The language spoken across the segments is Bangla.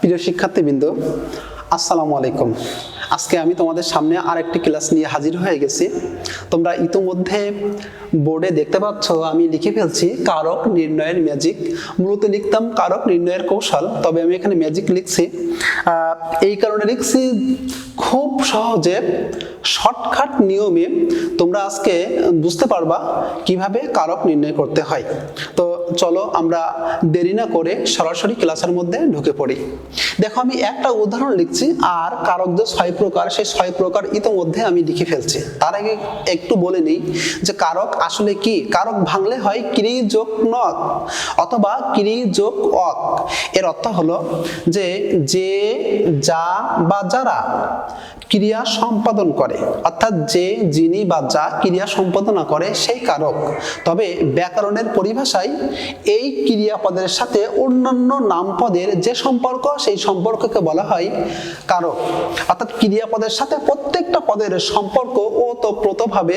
প্রিয় শিক্ষার্থীবৃন্দ, আসসালামু আলাইকুম। আজকে আমি তোমাদের সামনে আরেকটি ক্লাস নিয়ে হাজির হয়ে গেছি। তোমরা ইতিমধ্যে বোর্ডে দেখতে পাচ্ছ আমি লিখে ফেলছি কারক নির্ণয়ের ম্যাজিক। মূলত লিখতাম কারক নির্ণয়ের কৌশল, তবে আমি এখানে ম্যাজিক লিখছি। এই কারণে লিখছি খুব সহজে শর্টকাট নিয়মে তোমরা আজকে বুঝতে পারবা কিভাবে কারক নির্ণয় করতে হয়। তো চলো আমরা দেরি না করে সরাসরি ক্লাসের মধ্যে ঢুকে পড়ি। দেখো, আমি একটা উদাহরণ লিখছি আর কারক যে 6 প্রকার, সেই 6 প্রকার ইতিমধ্যে আমি লিখে ফেলছি। তার আগে একটু বলে নিই যে কারক আসলে কি। কারক ভাঙলে হয় ক্রি যোগ নক অথবা ক্রি যোগ অক। এর অর্থ হলো যে যা বা যারা ক্রিয়া সম্পাদন করে, অর্থাৎ যিনি বা যা ক্রিয়া সম্পাদনা করে সেই কারক। তবে ব্যাকরণের পরিভাষায় এই ক্রিয়াপদের সাথে অন্যান্য নামপদের যে সম্পর্ক, সেই সম্পর্ককে বলা হয় কারক। অর্থাৎ ক্রিয়াপদের সাথে প্রত্যেকটা পদের সম্পর্ক ওতপ্রোতভাবে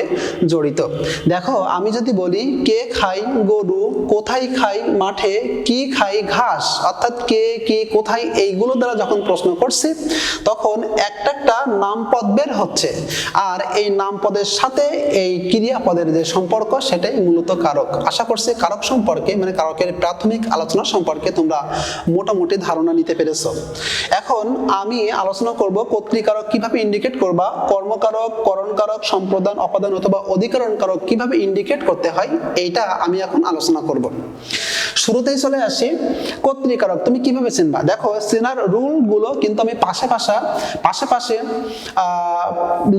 জড়িত। দেখো, আমি যদি বলি কে খায় গরু, কোথায় খায় মাঠে, কি খায় ঘাস, অর্থাৎ কে কি কোথায় এইগুলো দ্বারা যখন প্রশ্ন করছি তখন একটা নামপদ বের হচ্ছে, আর এই নামপদের সাথে এই ক্রিয়াপদের যে সম্পর্ক সেটাই মূলত কারক। আশা করছি কারক সম্পর্কে, মানে কারকের প্রাথমিক আলোচনা সম্পর্কে তোমরা মোটামুটি ধারণা নিতে পেরেছো। এখন আমি আলোচনা করব কর্তৃকারক কিভাবে ইন্ডিকেট করবা, কর্মকারক, করণকারক, সম্প্রদান, অপাদান অথবা অধিকরণ কারক কিভাবে ইন্ডিকেট করতে হয়, এইটা আমি এখন আলোচনা করব। শুরুতেই চলে আসি কর্তৃকারক তুমি কিভাবে চিনবা। দেখো, চেনার রুল গুলো কিন্তু আমি পাশাপাশি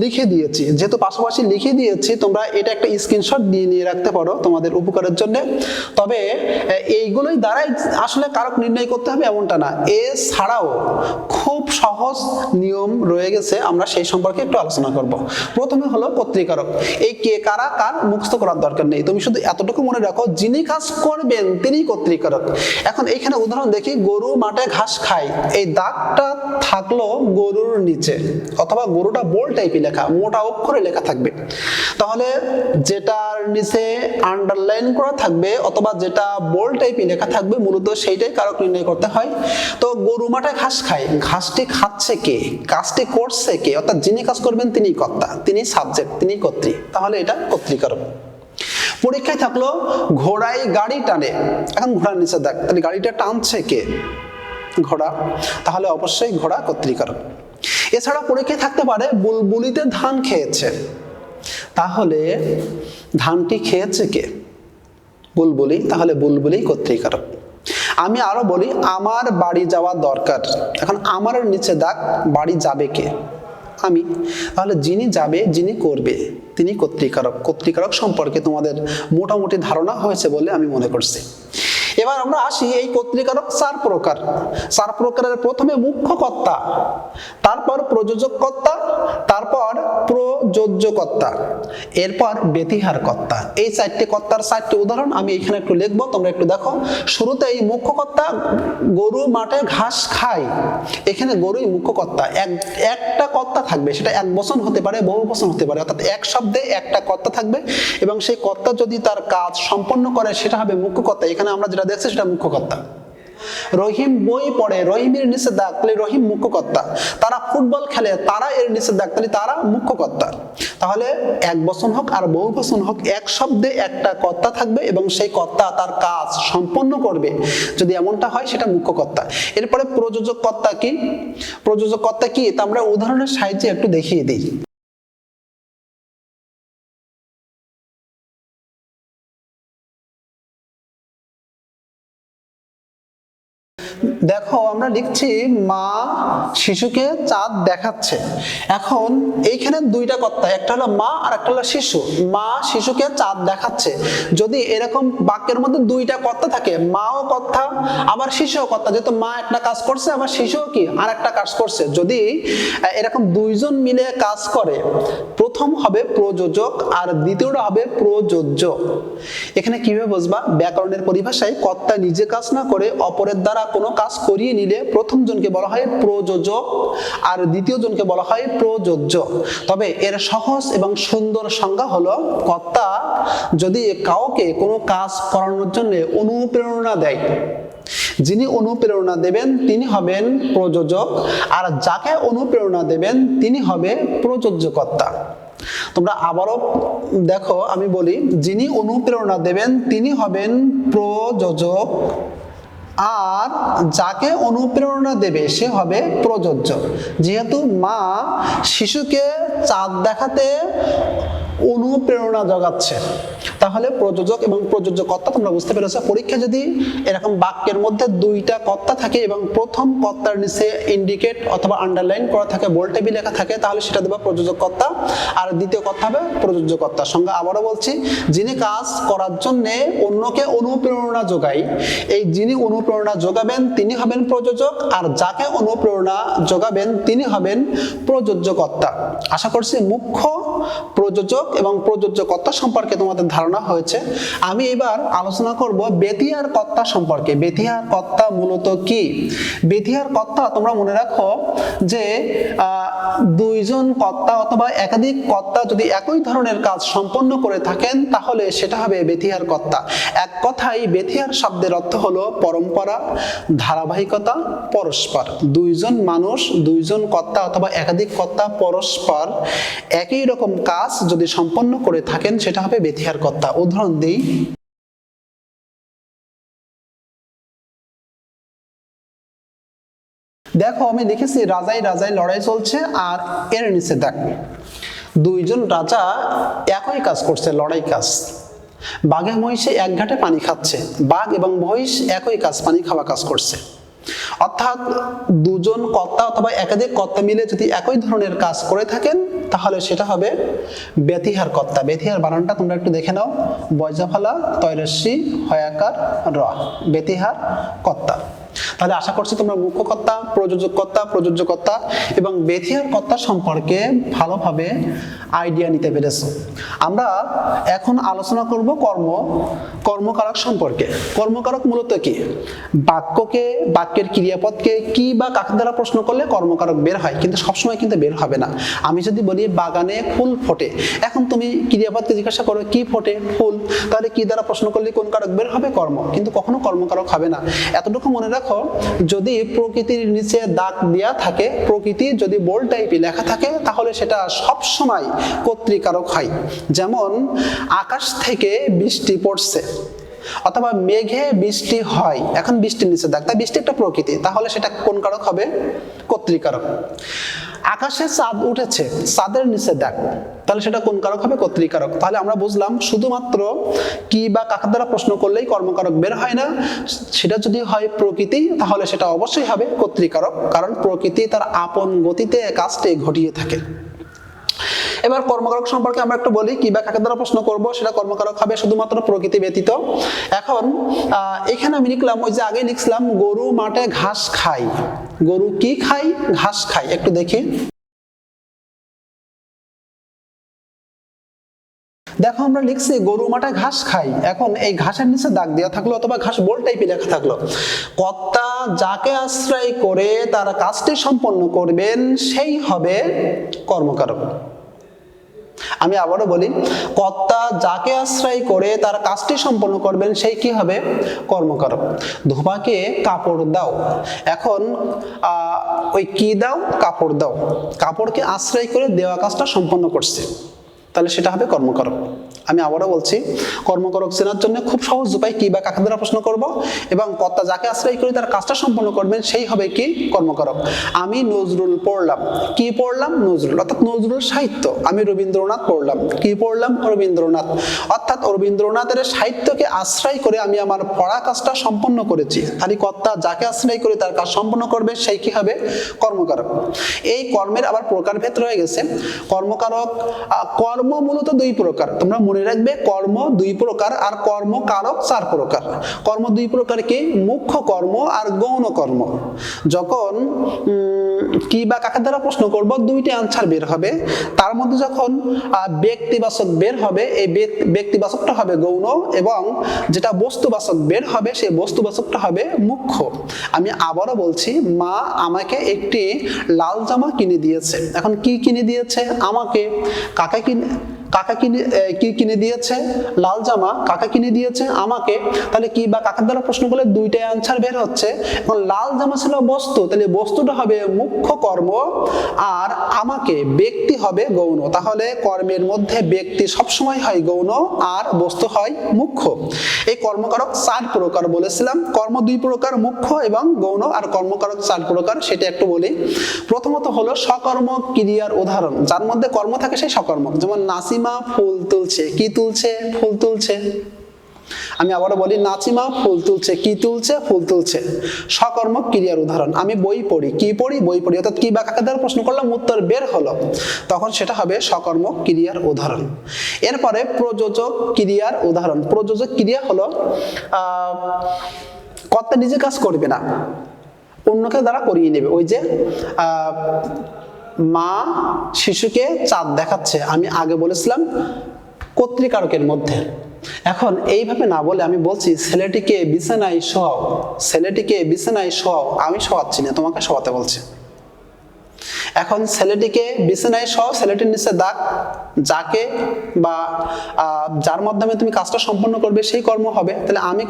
লিখে দিয়েছি। যেহেতু পাশাপাশি লিখে দিয়েছি, তোমরা এটা একটা স্ক্রিনশট নিয়ে রাখতে পারো তোমাদের উপকারের জন্য। তবে এইগুলোই দ্বারাই আসলে কারক নির্ণয় করতে হবে এমনটা না, এছাড়াও খুব সহজ নিয়ম রয়ে গেছে, আমরা সেই সম্পর্কে একটু আলোচনা করব। প্রথমে হলো কর্তৃকারক। এই কে কারা কার মুখস্থ করার দরকার নেই, তুমি শুধু এতটুকু মনে রাখো যিনি কাজ করবেন তিনি কর্তৃকারক। এখন এইখানে উদাহরণ দেখি, গরু মাঠে ঘাস খায়, এই দাগটা থাকলো গরুর নিচে, অথবা গরুটা বোল্ড টাইপে লেখা, মোটা অক্ষরে লেখা থাকবে, তাহলে যেটার নিচে আন্ডারলাইন করা থাকবে অথবা যেটা বোল্ড টাইপে লেখা থাকবে মূলত সেইটাই কারক নির্ণয় করতে হয়। তো গরু মাঠে ঘাস খায়, ঘাসটি খাচ্ছে কে, কাজটি করছে কে, অর্থাৎ যিনি কাজ করবেন তিনি কর্তা, তিনি সাবজেক্ট, তিনি কর্তৃ, তাহলে এটা কর্তৃকারক। পরীক্ষায় থাকলো ঘোড়ায় গাড়ি টানে, এখন ঘোড়ার নিচে দেখ, তাহলে গাড়িটা টানছে কে, ঘোড়া, তাহলে অবশ্যই ঘোড়া কর্তৃকারক। এছাড়া পরীক্ষায় থাকতে পারে বুলবুলিতে ধান খেয়েছে, তাহলে ধানটি খেয়েছে কে, বুলবুলি, তাহলে বুলবুলি কর্তৃকারক। আমি আরো বলি আমার বাড়ি যাওয়া দরকার, এখন আমার নিচে দাগ, বাড়ি যাবে কে, আমি, তাহলে যিনি যাবে যিনি করবে তিনি কর্তৃকারক। কর্তৃকারক সম্পর্কে তোমাদের মোটামুটি ধারণা হয়েছে বলে আমি মনে করছি। এবার আমরা আসি এই কর্তৃকারক 4 প্রকার। 4 প্রকারের প্রথমে মুখ্য কর্তা, তারপর প্রযোজক কর্তা, তারপর প্রযোজ্য কর্তা, এরপর ব্যতিহার কর্তা। এই 4টি কর্তার 4টি উদাহরণ আমি এখানে একটু লিখবো, তোমরা একটু দেখো। শুরুতে এই মুখ্য কর্তা, গরু মাঠে ঘাস খায়, এখানে গরুই মুখ্য কর্তা। একটা কর্তা থাকবে, সেটা এক বচন হতে পারে, বহু বচন হতে পারে, অর্থাৎ এক শব্দে একটা কর্তা থাকবে এবং সেই কর্তা যদি তার কাজ সম্পন্ন করে সেটা হবে মুখ্য কর্তা। এখানে আমরা যেটা দেখছি সেটা মুখ্য কর্তা। রহিম বই পড়ে, রহিমের নিচে দাগ, তাহলে রহিম মুখ্য কর্তা। তারা ফুটবল খেলে, তারা এর নিচে দাগ, তাহলে তারা মুখ্য কর্তা। তাহলে এক বচন হোক আর বহু বচন হোক, এক শব্দে একটা কর্তা থাকবে এবং সেই কর্তা তার কাজ সম্পন্ন করবে, যদি এমনটা হয় সেটা মুখ্য কর্তা। এরপরে প্রযোজক কর্তা কি, প্রযোজক কর্তা কি তা আমরা উদাহরণের সাহায্যে একটু দেখিয়ে দিই। দেখো, আমরা লিখছি মা শিশুকে চাঁদ দেখাচ্ছে। এখন এইখানে 2টা কর্তা, একটা হলো মা আর একটা হলো শিশু। মা শিশুকে চাঁদ দেখাচ্ছে, যদি এরকম বাক্যের মধ্যে 2টা কর্তা থাকে, মাও কর্তা আবার শিশুও কর্তা, যেহেতু মা একটা কাজ করছে আবার শিশুও কি আর একটা কাজ করছে, যদি এরকম 2 জন মিলে কাজ করে, প্রথম হবে প্রযোজক আর দ্বিতীয়টা হবে প্রযোজ্য। এখানে কিভাবে বুঝবা, ব্যাকরণের পরিভাষায় কর্তা নিজে কাজ না করে অপরের দ্বারা কোনো কাজ করিয়ে নিলে প্রথম জনকে বলা হয় প্রযোজক আর দ্বিতীয় জনকে বলা হয় প্রযোজ্য। তবে এর সহজ এবং সুন্দর সংজ্ঞা হলো, কর্তা যদি কাউকে কোনো কাজ করানোর জন্য অনুপ্রেরণা দেয়, যিনি অনুপ্রেরণা দেবেন তিনি হবেন প্রযোজক, আর যাকে অনুপ্রেরণা দেবেন তিনি হবে প্রযোজ্যকর্তা। তোমরা আবারও দেখো, আমি বলি, যিনি অনুপ্রেরণা দেবেন তিনি হবেন প্রযোজক, আর যাকে অনুপ্রেরণা দেবে সে হবে প্রযোজ্য। যেহেতু মা শিশুকে চাঁদ দেখাতে অনুপ্রেরণা জোগাচ্ছে, তাহলে প্রযোজক এবং প্রযোজ্যকর্তা তোমরা বুঝতে পেরেছো। পরীক্ষা যদি এরকম বাক্যের মধ্যে দুইটা কর্তা থাকে এবং প্রথম কর্তার নিচে ইন্ডিকেট অথবা আন্ডারলাইন করা থাকে, বোল্ড লেখা থাকে, তাহলে সেটা দেবে প্রযোজককর্তা, আর দ্বিতীয় কর্তা হবে প্রযোজ্যকর্তা। সঙ্গে আবারও বলছি, যিনি কাজ করার জন্য অন্যকে অনুপ্রেরণা যোগায়, এই যিনি অনুপ্রেরণা যোগাবেন তিনি হবেন প্রযোজক, আর যাকে অনুপ্রেরণা যোগাবেন তিনি হবেন প্রযোজ্যকর্তা। আশা করছি মুখ্য, প্রযোজক এবং প্রযোজ্যকর্তা সম্পর্কে তোমাদের ধারণা হয়েছে। আমি এবার আলোচনা করব বেতিহার কর্তা সম্পর্কে। বেতিহার কর্তা মূলত কি? বেতিহার কর্তা তোমরা মনে রাখো যে দুইজন কর্তা অথবা একাধিক কর্তা যদি একই ধরনের কাজ সম্পন্ন করে থাকেন তাহলে সেটা হবে বেতিহার কর্তা। এক কথায় বেতিহার শব্দের অর্থ হলো পরম্পরা, ধারাবাহিকতা, পরস্পর। দুইজন মানুষ, দুইজন কর্তা অথবা একাধিক কর্তা পরস্পর একই রকম কাজ যদি সম্পন্ন করে থাকেন সেটা হবে বেতিহার কর্তা। উদাহরণ দিই, দেখো আমি লিখেছি রাজাই রাজাই লড়াই চলছে, আর এর নিচে দেখ দুইজন রাজা একই কাজ করছে, লড়াই কাজ। বাঘে মহিষে এক ঘাটে পানি খাচ্ছে, বাঘ এবং মহিষ একই কাজ, পানি খাওয়া কাজ করছে। অর্থাৎ দুজন কর্তা অথবা একাধিক কর্তা মিলে যদি একই ধরনের কাজ করে থাকেন তাহলে সেটা হবে বেতিহার কর্তা। বেতিহার বানানটা তোমরা একটু দেখে নাও, বয়জাফালা তয়রস্যি হয়াকার র, বেতিহার কর্তা। তাহলে আশা করছি তোমরা মুখ্য কর্তা, প্রযোজক কর্তা, প্রযোজ্যকর্তা এবং বেতিহার কর্তা সম্পর্কে ভালোভাবে আইডিয়া নিতে পেরেছো। আমরা এখন আলোচনা করব কর্মকারক সম্পর্কে। কর্মকারক মূলত কি? বাক্যের ক্রিয়াপদকে কি বা কাকে দ্বারা প্রশ্ন করলে কর্মকারক বের হয়, কিন্তু সবসময় কিন্তু বের হবে না। আমি যদি বলি বাগানে ফুল ফোটে, এখন তুমি ক্রিয়াপদকে জিজ্ঞাসা করো কি ফোটে? ফুল। তাহলে কি দ্বারা প্রশ্ন করলে কোন কারক বের হবে? কর্ম। কিন্তু কখনো কর্মকারক হবে না। এতটুকু মনে রাখো, যদি প্রকৃতির নিচে দাগ দেয়া থাকে, প্রকৃতি যদি বোল্ড টাইপে লেখা থাকে তাহলে সেটা সব সময় কর্তৃকারক হয়। যেমন আকাশ থেকে বৃষ্টি পড়ছে অথবা মেঘে বৃষ্টি হয়, এখন বৃষ্টির নিচে দাগ, তাই বৃষ্টি একটা প্রকৃতি, তাহলে সেটা কোন কারক হবে? কর্তৃকারক। আকাশে চাঁদ উঠেছে, চাঁদের নিচে দাগ, তাহলে সেটা কোন কারক হবে? কর্তৃকারক। তাহলে আমরা বুঝলাম শুধুমাত্র কি বা কাকে দ্বারা প্রশ্ন করলেই কর্মকারক বের হয় না, সেটা যদি হয় প্রকৃতি তাহলে সেটা অবশ্যই হবে কর্তৃকারক, কারণ প্রকৃতি তার আপন গতিতে কাজটি ঘটিয়ে থাকে। এবার কর্মকারক সম্পর্কে আমরা একটু বলি, কি বা কাকে দ্বারা প্রশ্ন করব সেটা কর্মকারক হবে শুধুমাত্র প্রকৃতি ব্যতীত। এখন এখানে আমি লিখলাম, ওই যে আগে লিখলাম গরু মাঠে ঘাস খায়। গরু কি খায়? ঘাস খায়। একটু দেখি, দেখো আমরা লিখছি গরু মাঠে ঘাস খাই। এখন এই ঘাসের নিচে দাগ দেওয়া থাকলো অথবা ঘাস বোল্ড টাইপে লেখা থাকলো। কর্তা যাকে আশ্রয় করে তার কাজটি সম্পন্ন করবেন সেই হবে কর্মকারক। আমি আবারও বলি, কর্তা যাকে আশ্রয় করে তার কাজটি সম্পন্ন করবেন সেই কি হবে? কর্মকারক। ধোবাকে কাপড় দাও, এখন ওই কি দাও? কাপড় দাও। কাপড়কে আশ্রয় করে দেওয়া কাজটা সম্পন্ন করছে, তাহলে সেটা হবে কর্মকারক। আমি আবারও বলছি, কর্মকারক চেনার জন্য খুব সহজ উপায়, কি বা কাকে দ্বারা প্রশ্ন করব এবং কর্তা যাকে আশ্রয় করে তার কাজটা সম্পন্ন করবেন সেই হবে কি? কর্মকারক। আমি নজরুল পড়লাম। কি পড়লাম? নজরুল, অর্থাৎ নজরুল সাহিত্য। আমি রবীন্দ্রনাথ পড়লাম। কি পড়লাম? রবীন্দ্রনাথ, অর্থাৎ রবীন্দ্রনাথের সাহিত্যকে আশ্রয় করে আমি আমার পড়া কাজটা সম্পন্ন করেছি। তাহলে কর্তা যাকে আশ্রয় করে তার কাজ সম্পন্ন করবে সেই কি হবে? কর্মকারক। এই কর্মের আবার প্রকারভেদ রয়ে গেছে। কর্মকারক, কর্ম মূলত দুই প্রকার, তোমরা মনে রাখবে, কর্ম দুই প্রকার আর কর্মকারক চার প্রকার। কর্ম দুই প্রকার কি? মুখ্য কর্ম আর গৌণ কর্ম। যখন কি বা কাকে দ্বারা প্রশ্ন করব দুইটি আনসার বের হবে, তার মধ্যে যখন ব্যক্তিবাচক বের হবে এই ব্যক্তিবাচকটা হবে গৌণ এবং যেটা বস্তুবাচক বের হবে সেই বস্তুবাচকটা হবে মুখ্য। আমি আবারও বলছি, মা আমাকে একটি লাল জামা কিনে দিয়েছে। এখন কি কিনে দিয়েছে? আমাকে। কাকে কি কিনে দিয়েছে? লাল জামা। কাকে কিনে দিয়েছে? আমাকে। তাহলে কি বা কাকে দ্বারা প্রশ্ন করলে দুইটাই আনসার বের হচ্ছে। এখন লাল জামা ছিল বস্তু, তাহলে বস্তুটা হবে মুখ্য কর্ম, আর আমাকে ব্যক্তি হবে গৌণ। তাহলে কর্মের মধ্যে ব্যক্তি সবসময় হয় গৌণ আর বস্তু হয় মুখ্য। এই কর্মকারক 4 প্রকার বলেছিলাম। কর্ম 2 প্রকার, মুখ্য এবং গৌণ, আর কর্মকারক 4 প্রকার, সেটা একটু বলি। প্রথমত হলো সকর্ম ক্রিয়ার উদাহরণ, যার মধ্যে কর্ম থাকে সেই সকর্মক। যেমন নাসিমা ফুল তুলছে। কি তুলছে? ফুল তুলছে। আমি আবারও বলি, নাসিমা ফুল তুলছে। কি তুলছে? ফুল তুলছে। সকর্মক ক্রিয়ার উদাহরণ, আমি বই পড়ি। কি পড়ি? বই পড়ি। অর্থাৎ কি বা কাকে দ্বারা প্রশ্ন করলাম, উত্তর বের হলো, তখন সেটা হবে সকর্মক ক্রিয়ার উদাহরণ। এরপরে প্রযোজক ক্রিয়ার উদাহরণ। প্রযোজক ক্রিয়া হলো কর্তা নিজে কাজ করবে না, অন্যকে দ্বারা করিয়ে নেবে। ওই যে মা শিশুকে চাঁদ দেখাচ্ছে, আমি আগে বলেছিলাম কর্তৃকারকের মধ্যে। এখন এইভাবে না বলে আমি বলছি ছেলেটিকে বিছানায় শোয়াও। ছেলেটিকে বিছানায় শোয়াও, আমি শোয়াচ্ছি না, তোমাকে শোয়াতে বলছি। এখন ছেলেটিকে বিছানায় শোয়াও, ছেলেটির নিচে দাগ, যাকে বা যার মাধ্যমে তুমি কাজটা সম্পন্ন করবে সেই কর্ম হবে। তাহলে আমি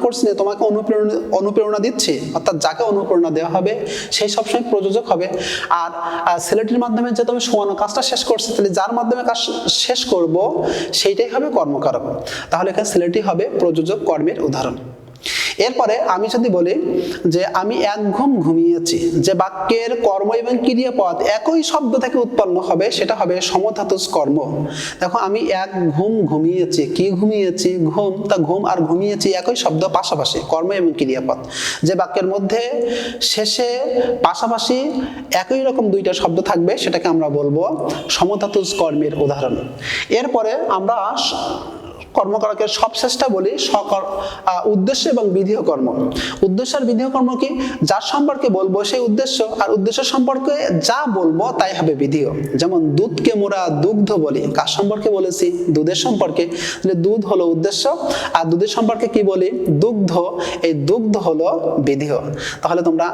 করছি না, তোমাকে অনুপ্রেরণা দিচ্ছি, অর্থাৎ যাকে অনুপ্রেরণা দেওয়া হবে সেই সবসময় প্রযোজক হবে। আর ছেলেটির মাধ্যমে যে তুমি শোয়ানো কাজটা শেষ করছো, তাহলে যার মাধ্যমে কাজ শেষ করব সেইটাই হবে কর্মকারক। তাহলে এখানে ছেলেটি হবে প্রযোজক কর্মের উদাহরণ। এরপরে আমি যদি বলি যে আমি এক ঘুম ঘুমিয়েছি, যে বাক্যের কর্ম এবং ক্রিয়াপদ একই শব্দ থেকে উৎপন্ন হবে, সেটা হবে সমধাতুজ কর্ম। দেখো, আমি এক ঘুম ঘুমিয়েছি। কি ঘুমিয়েছি? ঘুম। তা ঘুম আর ঘুমিয়েছি একই শব্দ, পাশাপাশি কর্ম এবং ক্রিয়াপদ। যে বাক্যের মধ্যে শেষে পাশাপাশি একই রকম দুইটা শব্দ থাকবে, সেটাকে আমরা বলবো সমধাতুজ কর্মের উদাহরণ। এরপরে আমরা কর্মকারকের সবশেষটা বলি উদ্দেশ্য এবং বিধেয় কর্ম। উদ্দেশ্য আর বিধেয় কর্ম কি? যার সম্পর্কে বলবো সেই উদ্দেশ্য, আর উদ্দেশ্য সম্পর্কে যা বলবো তাই হবে বিধেয়। যেমন দুধকে মোরা দুগ্ধ বলি। কার সম্পর্কে বলেছি? দুধের সম্পর্কে। তাহলে দুধ হলো উদ্দেশ্য, আর দুধের সম্পর্কে কি বলি? দুগ্ধ। এই দুগ্ধ হলো বিধেয়। তাহলে তোমরা,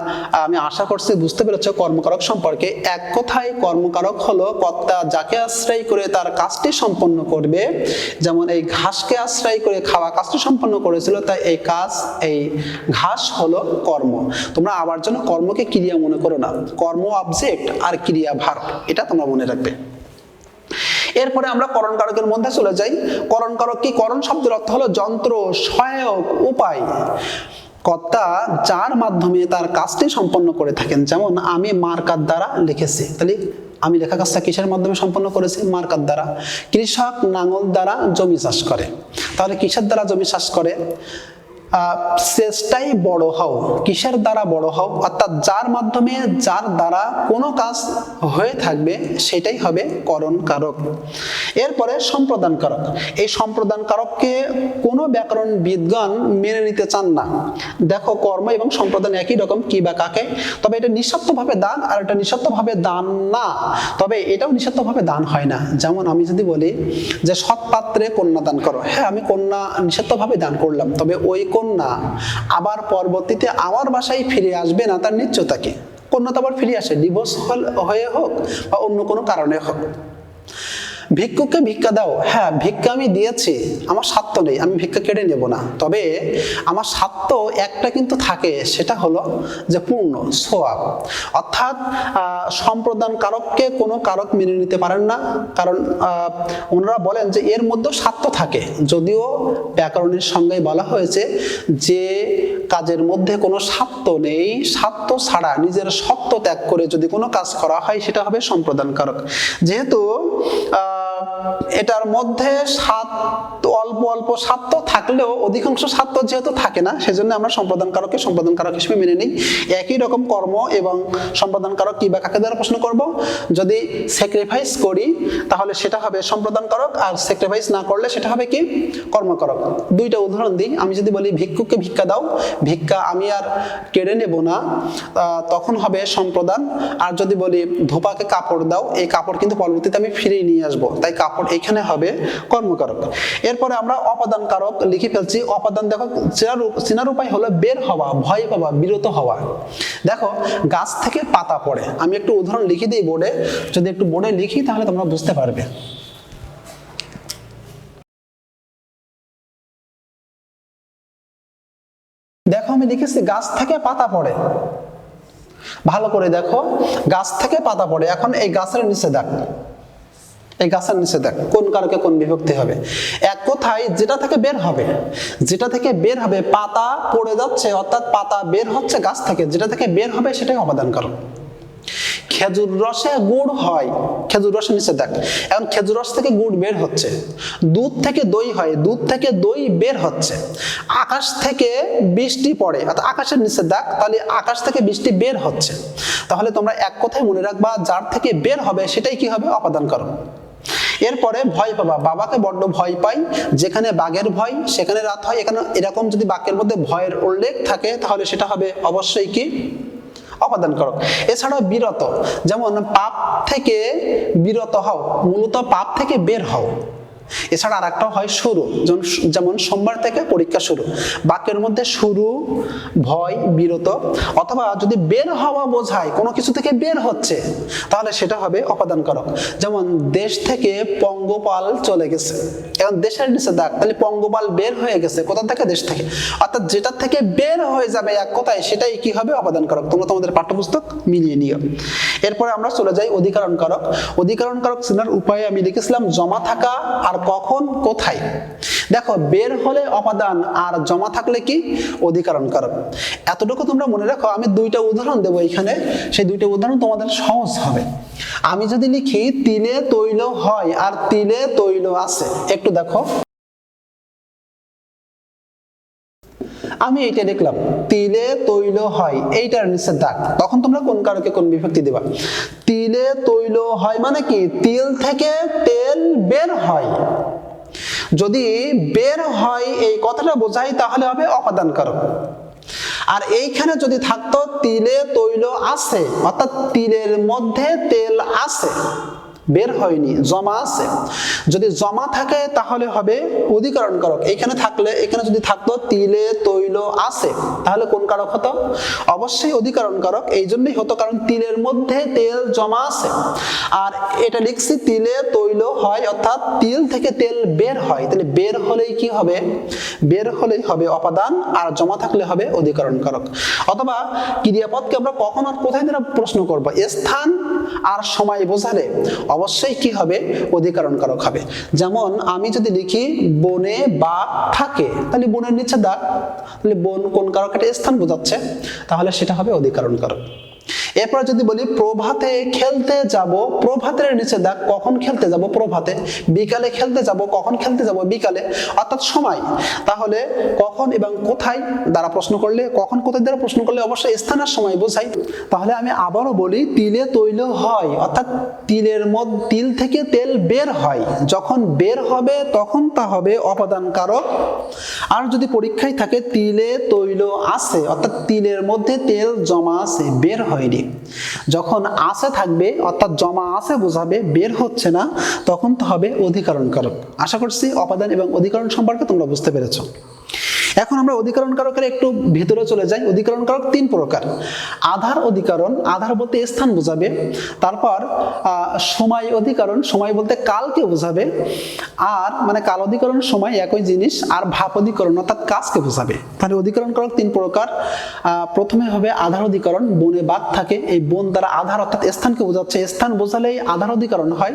আমি আশা করছি বুঝতে পেরেছো কর্মকারক সম্পর্কে। এক কথায় কর্মকারক হলো কর্তা যাকে আশ্রয় করে তার কাজটি সম্পন্ন করবে। যেমন এই ঘাসকে আশ্রয় করে খাওয়া কাজটি সম্পন্ন করেছিল, তাই এই কাজ, এই ঘাস হলো কর্ম। তোমরা আবার যেন কর্মকে ক্রিয়া মনে করো না, কর্ম অবজেক্ট আর ক্রিয়া ভার্ব, এটা তোমরা মনে রাখবে। এরপরে আমরা করণকারকের মধ্যে চলে যাই। করণকারক কি? করণ শব্দের অর্থ হলো যন্ত্র, সহায়ক, উপায়। কর্তা যার মাধ্যমে তার কাজটি সম্পন্ন করে থাকেন। যেমন আমি মার্কার দ্বারা লিখেছি, তাহলে আমি লেখা কাজটা কিসের মাধ্যমে সম্পন্ন করেছি? মার্কার দ্বারা। কৃষক লাঙল দ্বারা জমি চাষ করে, তাহলে কিসের দ্বারা জমি চাষ করে? চেষ্টাই বড় হও। কিসের দ্বারা বড় হও? অর্থাৎ যার মাধ্যমে, যার দ্বারা কোনো কাজ হয়ে থাকবে সেটাই হবে করণ কারক। এরপরে সম্প্রদান কারক। এই সম্প্রদান কারককে কোনো ব্যাকরণ বিদগণ মেনে নিতে চান না। দেখো, কর্ম এবং সম্প্রদান একই রকম, কি বা কাকে, তবে এটা নিঃশর্তভাবে দান আর এটা নিঃশর্তভাবে দান না। তবে এটাও নিঃশর্তভাবে দান হয় না। যেমন আমি যদি বলি যে সৎ পাত্রে কন্যা দান করো, হ্যাঁ আমি কন্যা নিঃশর্তভাবে দান করলাম, তবে ওই কন্যা আবার পরবর্তীতে আমার বাসায় ফিরে আসবে না, তার নিশ্চয়তা কি? কন্যা তো আবার ফিরে আসে, ডিভোর্স হয়ে হোক বা অন্য কোনো কারণে হোক। ভিক্ষুককে ভিক্ষা দাও, হ্যাঁ ভিক্ষা আমি দিয়েছি, আমার স্বার্থ নেই, আমি ভিক্ষা কেড়ে নেব না, তবে আমার স্বার্থ একটা কিন্তু থাকে, সেটা হলো যে পূর্ণ সোয়াব। অর্থাৎ সম্প্রদান কারককে কোনো কারক মেনে নিতে পারেন না, কারণ ওনারা বলেন যে এর মধ্যে স্বার্থ থাকে। যদিও ব্যাকরণের সঙ্গে বলা হয়েছে যে কাজের মধ্যে কোনো স্বার্থ নেই, স্বার্থ ছাড়া নিজের সত্য ত্যাগ করে যদি কোনো কাজ করা হয় সেটা হবে সম্প্রদান কারক। যেহেতু এটার মধ্যে অল্প অল্প স্বার্থ থাকলেও অধিকাংশ স্বার্থ যেহেতু থাকে না, সেজন্য আমরা সম্প্রদান কারককে সম্প্রদান কারক হিসেবে মেনে নিই। একই রকম কর্ম এবং সম্প্রদান কারক কি বা কাকে দ্বারা প্রশ্ন করব? যদি স্যাক্রিফাইস করি তাহলে সেটা হবে সম্প্রদান কারক, আর স্যাক্রিফাইস না করলে সেটা হবে কি? কর্মকারক। দুইটা উদাহরণ দিই। আমি যদি বলি ভিক্ষুককে ভিক্ষা দাও, ভিক্ষা আমি আর কেড়ে নেব না, তখন হবে সম্প্রদান। আর যদি বলি ধোপাকে কাপড় দাও, এই কাপড় কিন্তু পরবর্তীতে আমি ফিরিয়ে নিয়ে আসবো, তাই কাপড় এখানে হবে কর্মকারক। এরপরে আমরা অপাদান কারক লিখে ফেলছি। অপাদান দেখো, চেনার উপায় হলো বের হওয়া, ভয় পাওয়া, বিরত হওয়া। দেখো, গাছ থেকে পাতা পড়ে, আমি একটু উদাহরণ লিখে দিই বোর্ডে, যদি একটু বোর্ডে লিখি তাহলে তোমরা বুঝতে পারবে। দেখো আমি লিখেছি গাছ থেকে পাতা পড়ে, ভালো করে দেখো, গাছ থেকে পাতা পড়ে। এখন এই গাছের নিচে দেখ, এই গাছের নিচে দেখ কোন কারকে কোন বিভক্তি হবে। এক কথায় যেটা থেকে বের হবে, যেটা থেকে বের হবে, পাতা পড়ে যাচ্ছে অর্থাৎ পাতা বের হচ্ছে গাছ থেকে, যেটা থেকে বের হবে সেটাই অপাদান কারক। খেজুর রসে গুড় হয়, খেজুর রসের নিচে দেখ, এখন খেজুর রস থেকে গুড় বের হচ্ছে। দুধ থেকে দই হয়, দুধ থেকে দই বের হচ্ছে। আকাশ থেকে বৃষ্টি পড়ে, অর্থাৎ আকাশের নিচে দেখ, তাহলে আকাশ থেকে বৃষ্টি বের হচ্ছে। তাহলে তোমরা এক কথায় মনে রাখবা, যার থেকে বের হবে সেটাই কি হবে, অপাদান কারক। এরপরে ভয় পাবা, বাবাকে বড্ড ভয় পাই, যেখানে বাঘের ভয় সেখানে রাত হয়। এখানে এরকম যদি বাক্যের মধ্যে ভয়ের উল্লেখ থাকে তাহলে সেটা হবে অবশ্যই কি, অপাদান কারক। এছাড়াও বিরত, যেমন পাপ থেকে বিরত হও, মূলত পাপ থেকে বের হও। এছাড়া আর একটা হয় শুরু, যেমন সোমবার থেকে পরীক্ষা শুরু, বাক্যের মধ্যে শুরু, ভয়, বিরত, অথবা যদি বের হওয়া বোঝায় কোনো কিছু থেকে বের হচ্ছে তাহলে সেটা হবে অপাদান কারক। যেমন দেশ থেকে পঙ্গপাল চলে গেছে, এখন দেশের নিচে দাগ, তাহলে পঙ্গপাল বের হয়ে গেছে কোথা থেকে, দেশ থেকে, অর্থাৎ যেটা থেকে বের হয়ে যাবে এক কথায় সেটাই কি হবে, অপাদান কারক। তোমরা তোমাদের পাঠ্যপুস্তক মিলিয়ে নিও। এরপরে আমরা চলে যাই অধিকরণ কারক। অধিকরণ কারক চেনার উপায়ে আমি লিখেছিলাম জমা থাকা আর কখন কোথায়। দেখো বের হলে অপাদান আর জমা থাকলে কি, অধিকরণ কারক। এতটুকু তোমরা মনে রাখো। আমি দুইটা উদাহরণ দেবো এখানে, সেই দুইটা উদাহরণ তোমাদের সহজ হবে। আমি যদি লিখি তিলে তৈল হয় আর তিলে তৈল আছে, একটু দেখো, আমি এইটা লিখলাম তিলে তৈল হয়, এইটার নিচে দাগ, তখন তোমরা কোন কারকে কোন বিভক্তি দেবা। তিলে তৈল হয় মানে কি, তিল থেকে তেল বের হয়। যদি বের হয় এই কথাটা বোঝাই তাহলে হবে অপাদান কারক। আর এইখানে যদি থাকতো তিলে তৈল আছে, অর্থাৎ তিলের মধ্যে তেল আছে, বের হয়নি, জমা আছে। যদি জমা থাকে তাহলে হবে অধিকরণ কারক। এখানে থাকলে, এখানে যদি থাকতো তিলে তৈল আছে তাহলে কোন কারক হতো, অবশ্যই অধিকরণ কারক। এই জন্যই হতো কারণ তিলের মধ্যে তেল জমা আছে। আর এটা লিখছি তিলে তৈল হয় অর্থাৎ তিল থেকে তেল বের হয়, তাহলে বের হলেই কি হবে, বের হলেই হবে অপাদান, আর জমা থাকলে হবে অধিকরণ কারক। অথবা ক্রিয়াপদকে আমরা কখন আর কোথায় দ্বারা প্রশ্ন করব, স্থান আর সময় বোঝালে অবশ্যই কি হবে, অধিকরণ কারক হবে। যেমন আমি যদি লিখি বনে বাঘ থাকে, তাহলে বনের নিচে দাগ, তাহলে বন কোন কারক, এটা স্থান বোঝাচ্ছে, তাহলে সেটা হবে অধিকরণ কারক। এরপর যদি বলি প্রভাতে খেলতে যাব, প্রভাতের নিচে দাগ, কখন খেলতে যাব, প্রভাতে। বিকালে খেলতে যাব, কখন খেলতে যাব, বিকালে, অর্থাৎ সময়। তাহলে কখন এবং কোথায় দ্বারা প্রশ্ন করলে, কখন কোথায় দ্বারা প্রশ্ন করলে অবশ্যই স্থান আর সময় বোঝাই। তাহলে আমি আবারও বলি তিলে তৈল হয় অর্থাৎ তিলের মধ্যে, তিল থেকে তেল বের হয়, যখন বের হবে তখন তা হবে অপাদান কারক। আর যদি পরীক্ষায় থাকে তিলে তৈল আছে অর্থাৎ তিলের মধ্যে তেল জমা আছে, বের হয়নি, যখন আছে থাকবে অর্থাৎ জমা আছে বোঝাবে, বের হচ্ছে না, তখন তো হবে অধিকরণ কারক। আশা করছি অপাদান এবং অধিকরণ সম্পর্কে তোমরা বুঝতে পেরেছো। এখন আমরা অধিকরণ কারকের একটু ভিতরে চলে যাই। অধিকরণ কারক তিন প্রকার। আধার অধিকরণ, আধার বলতে স্থান বোঝাবে। তারপর সময় অধিকরণ, সময় বলতে কালকে বোঝাবে। আর মানে কাল অধিকরণ সময় একই জিনিস। আর ভাব অধিকরণ অর্থাৎ কাজকে বোঝাবে। তাহলে অধিকরণ কারক তিন প্রকার। প্রথমে হবে আধার অধিকরণ, বনে বাঘ থাকে, এই বন দ্বারা আধার অর্থাৎ স্থানকে বোঝাচ্ছে, স্থান বোঝালেই আধার অধিকরণ হয়।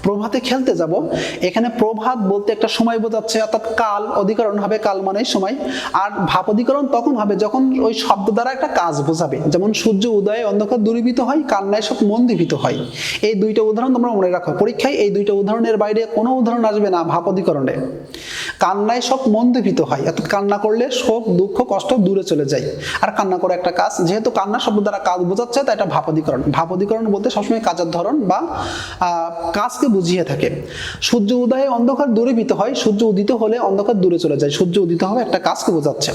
প্রভাতে খেলতে যাব, এখানে প্রভাত বলতে একটা সময় বোঝাচ্ছে অর্থাৎ কাল অধিকরণ হবে, কাল মানে সময়। আর ভাব অধিকরণ তখন হবে যখন ওই শব্দ দ্বারা একটা কাজ বোঝাবে, যেমন সূর্য উদয়ে অন্ধকার দূরীভূত হয়, কান্নায় সব মন্দীভূত হয়। এই দুইটা উদাহরণ তোমরা মনে রাখো, পরীক্ষায় এই দুইটা উদাহরণের বাইরে কোনো উদাহরণ আসবে না। ভাব অধিকরণে কান্নায় সব মন্দীভূত হয় অর্থাৎ কান্না করলে শোক দুঃখ কষ্ট দূরে চলে যায়, আর কান্না করে একটা কাজ, যেহেতু কান্না শব্দ দ্বারা কাজ বোঝাচ্ছে তাই এটা ভাব অধিকরণ। ভাব অধিকরণ বলতে সবসময় কাজের ধরন বা কাজকে বুঝিয়ে থাকে। সূর্য উদয়ে অন্ধকার দূরীভূত হয়, সূর্য উদিত হলে অন্ধকার দূরে চলে যায়, সূর্য উদিত হবে একটা কাজকে বোঝাচ্ছে।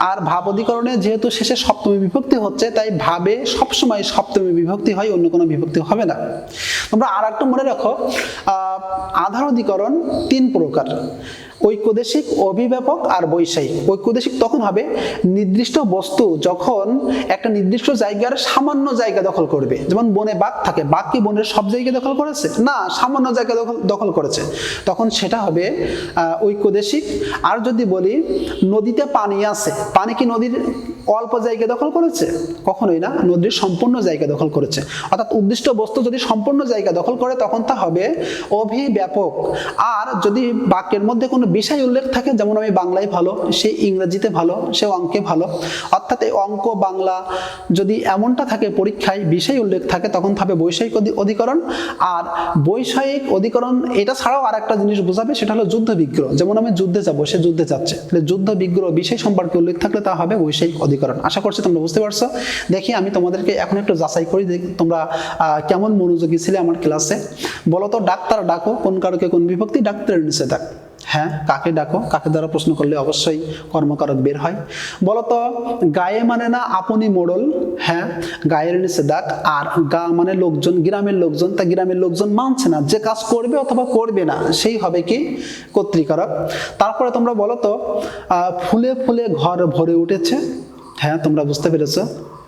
আর ভাব অধিকরণে যেহেতু শেষে সপ্তমী বিভক্তি হচ্ছে তাই ভাবে সবসময় সপ্তমী বিভক্তি হয়, অন্য কোনো বিভক্তি হবে না। তোমরা আর একটা মনে রাখো, আধার অধিকরণ তিন প্রকার। ঐক্যদেশিক, অভিব্যাপক আর বৈষয়িক। ঐক্যদেশিক তখন হবে নির্দিষ্ট বস্তু যখন একটা নির্দিষ্ট জায়গার সামান্য জায়গা দখল করবে। যেমন বনে বাঘ থাকে, বাঘ কি বনের সব জায়গা দখল করেছে? না, সামান্য জায়গা দখল করেছে, তখন সেটা হবে ঐক্যদেশিক। আর যদি বলি নদীতে পানি আছে, পানি কি নদীর অল্প জায়গা দখল করেছে? কখনোই না, নদীর সম্পূর্ণ জায়গা দখল করেছে। অর্থাৎ উদ্দিষ্ট বস্তু যদি সম্পূর্ণ জায়গা দখল করে তখন তা হবে অভিব্যাপক। আর যদি বাক্যের মধ্যে কোনো বিষয় উল্লেখ থাকে, যেমন আমি বাংলায় ভালো, সে ইংরেজিতে ভালো, সে অঙ্কে ভালো, অর্থাৎ এই অঙ্ক বাংলা যদি এমনটা থাকে পরীক্ষায় বিষয় উল্লেখ থাকে, তখন হবে বৈষয়িক অধিকরণ। আর বৈষয়িক অধিকরণ এটা ছাড়াও আর একটা জিনিস বোঝাবে, সেটা হলো যুদ্ধ বিগ্রহ। যেমন আমি যুদ্ধে যাব, সে যুদ্ধে যাচ্ছে, তাহলে যুদ্ধ বিগ্রহ বিষয় সম্পর্কে উল্লেখ থাকলে তা হবে বৈষয়িক অধিকরণ। আশা করছি তোমরা বুঝতে পারছো। দেখি আমি তোমাদেরকে এখন একটু যাচাই করি তোমরা কেমন মনোযোগী ছিলে আমার ক্লাসে। বলো তো, ডাক্তার ডাকো, কোন কারকে কোন বিভক্তি? ডাক্তারের নিচে ডাক। হ্যাঁ, কাকে ডাকো, কাকে দ্বারা প্রশ্ন করলে অবশ্যই কর্মকারক বের হয়। বলতো, গায়ে মানে না আপনি মোড়ল। হ্যাঁ, গায়ের নিচে ডাক। আর গা মানে লোকজন, গ্রামের লোকজন, তা গ্রামের লোকজন মানছে না, যে কাজ করবে অথবা করবে না সেই হবে কি? কর্তৃকারক। তারপরে তোমরা বলো তো, ফুলে ফুলে ঘর ভরে উঠেছে। হ্যাঁ, তোমরা বুঝতে পেরেছো,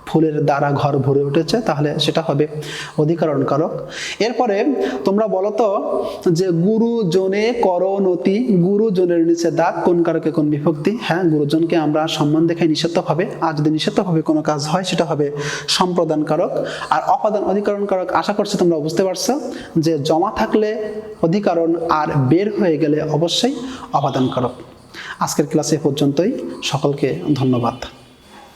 ফুলের দ্বারা ঘর ভরে উঠেছে, তাহলে সেটা হবে অধিকরণ কারক। এরপরে তোমরা বলো তো যে গুরুজনে করণতি, গুরুজনের নিচে দাগ, কোন কারকে কোন বিভক্তি? হ্যাঁ, গুরুজনকে আমরা সম্মান দেখাই নিষেধভাবে, আর যদি নিষেধভাবে কোনো কাজ হয় সেটা হবে সম্প্রদান কারক। আর অপাদান অধিকরণ কারক। আশা করছি তোমরা বুঝতে পারছো যে জমা থাকলে অধিকরণ আর বের হয়ে গেলে অবশ্যই অপাদান কারক। আজকের ক্লাসে পর্যন্তই, সকলকে ধন্যবাদ।